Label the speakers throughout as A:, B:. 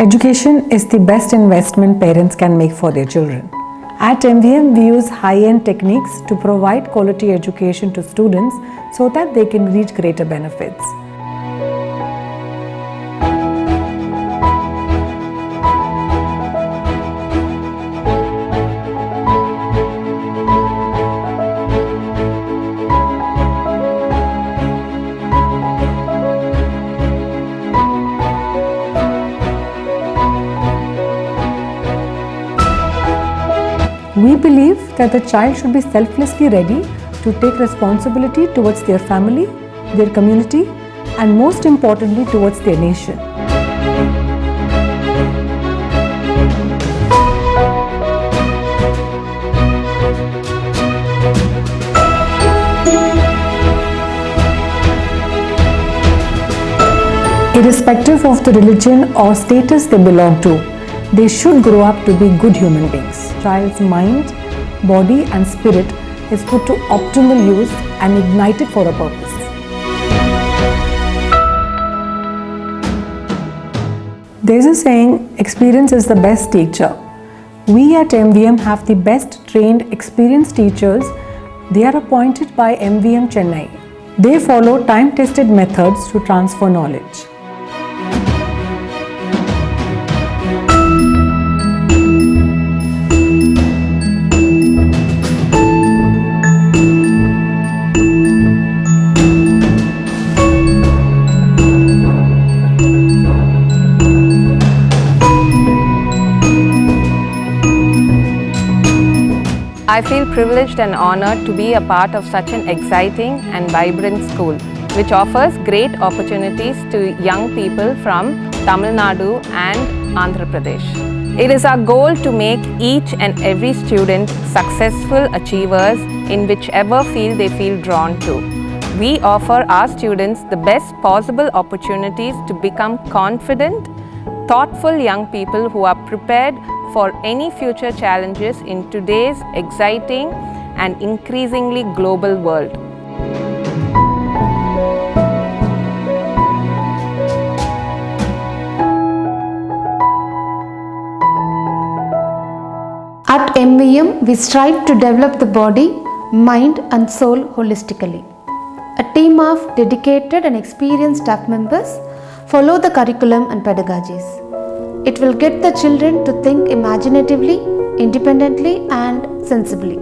A: Education is the best investment parents can make for their children. At MVM, we use high-end techniques to provide quality education to students so that they can reach greater benefits. We believe that the child should be selflessly ready to take responsibility towards their family, their community, and most importantly towards their nation. Irrespective of the religion or status they belong to, they should grow up to be good human beings. Child's mind, body and spirit is put to optimal use and ignited for a purpose. There's a saying, experience is the best teacher. We at MVM have the best trained, experienced teachers. They are appointed by MVM Chennai. They follow time-tested methods to transfer knowledge.
B: I feel privileged and honored to be a part of such an exciting and vibrant school, which offers great opportunities to young people from Tamil Nadu and Andhra Pradesh. It is our goal to make each and every student successful achievers in whichever field they feel drawn to. We offer our students the best possible opportunities to become confident, thoughtful young people who are prepared for any future challenges in today's exciting and increasingly global world.
C: At MVM, we strive to develop the body, mind and soul holistically. A team of dedicated and experienced staff members follow the curriculum and pedagogies. It will get the children to think imaginatively, independently and sensibly.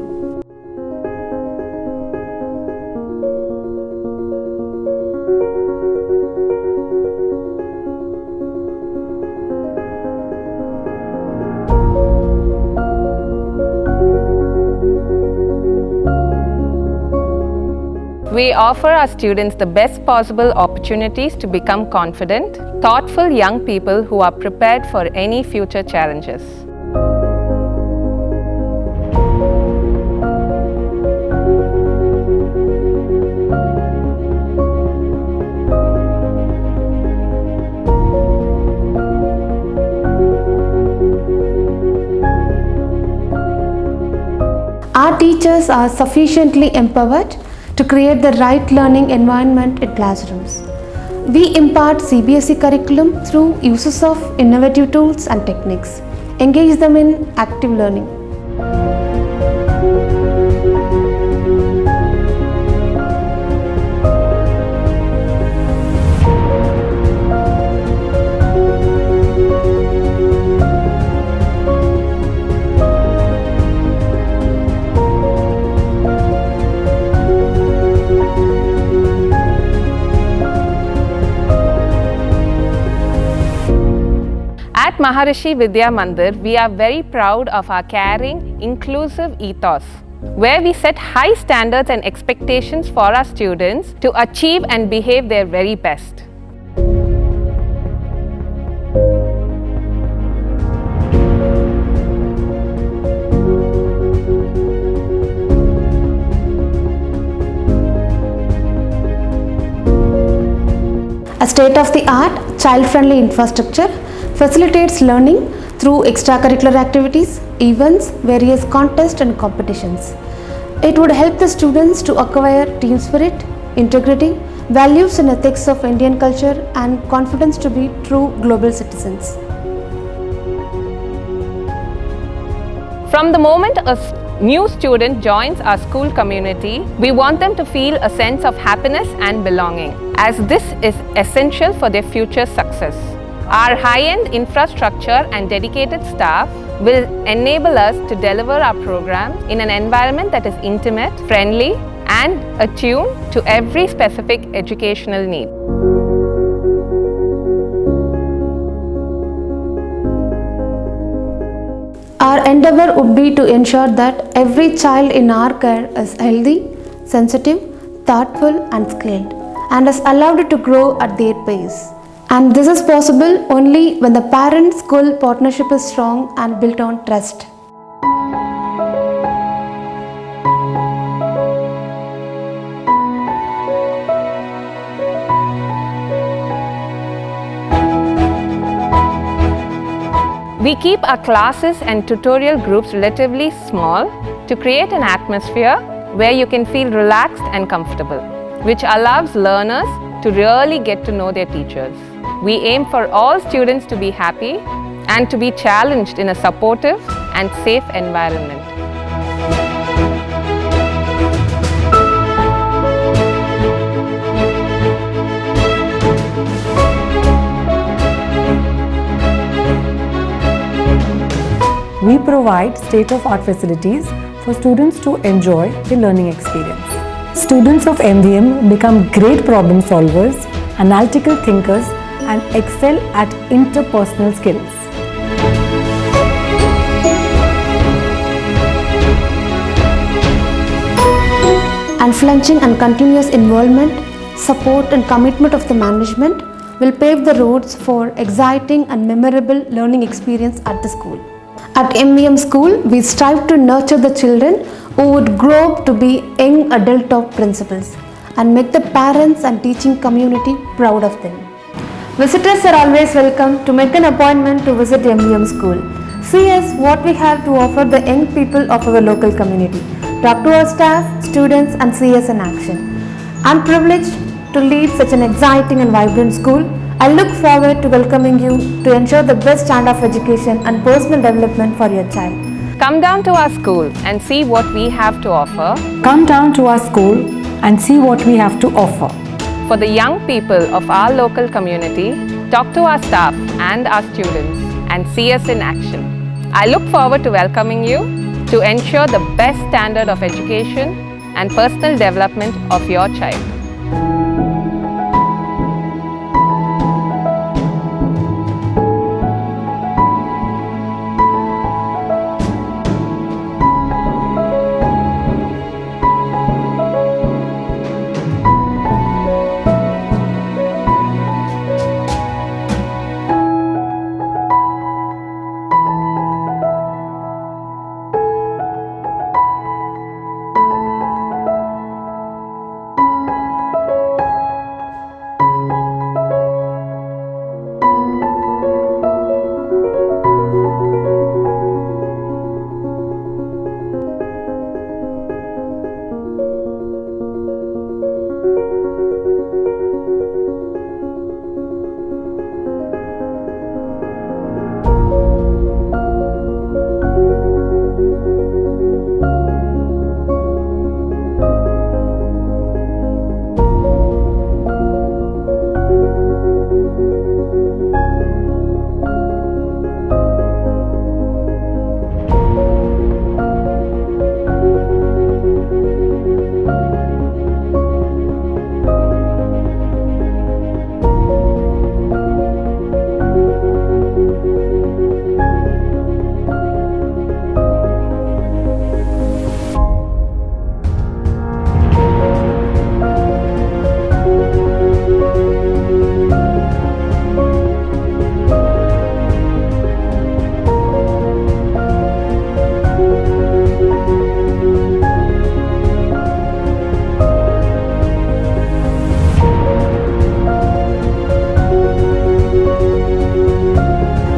B: We offer our students the best possible opportunities to become confident, thoughtful young people who are prepared for any future challenges.
C: Our teachers are sufficiently empowered to create the right learning environment in classrooms. We impart CBSE curriculum through uses of innovative tools and techniques. Engage them in active learning.
B: At Maharishi Vidya Mandir, we are very proud of our caring, inclusive ethos, where we set high standards and expectations for our students to achieve and behave their very best.
C: A state-of-the-art, child-friendly infrastructure facilitates learning through extracurricular activities, events, various contests and competitions. It would help the students to acquire team spirit, integrity, values and ethics of Indian culture and confidence to be true global citizens.
B: From the moment a new student joins our school community, we want them to feel a sense of happiness and belonging, as this is essential for their future success. Our high-end infrastructure and dedicated staff will enable us to deliver our program in an environment that is intimate, friendly, and attuned to every specific educational need.
C: Our endeavor would be to ensure that every child in our care is healthy, sensitive, thoughtful, and skilled, and is allowed to grow at their pace. And this is possible only when the parent-school partnership is strong and built on trust.
B: We keep our classes and tutorial groups relatively small to create an atmosphere where you can feel relaxed and comfortable, which allows learners to really get to know their teachers. We aim for all students to be happy and to be challenged in a supportive and safe environment.
A: We provide state-of-art facilities for students to enjoy the learning experience. Students of MVM become great problem solvers, analytical thinkers, and excel at interpersonal skills.
C: Unflinching and continuous involvement, support, and commitment of the management will pave the roads for exciting and memorable learning experience at the school. At MVM School, we strive to nurture the children who would grow up to be young adult top principals and make the parents and teaching community proud of them. Visitors are always welcome to make an appointment to visit MVM School. See us what we have to offer the young people of our local community. Talk to our staff, students, and see us in action. I'm privileged to lead such an exciting and vibrant school. I look forward to welcoming you to ensure the best standard of education and personal development for your child.
B: Come down to our school and see what we have to offer.
A: Come down to our school and see what we have to offer.
B: For the young people of our local community, talk to our staff and our students and see us in action. I look forward to welcoming you to ensure the best standard of education and personal development of your child.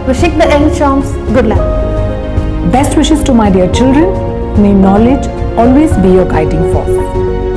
C: Wishing the young charms good luck.
A: Best wishes to my dear children. May knowledge always be your guiding force.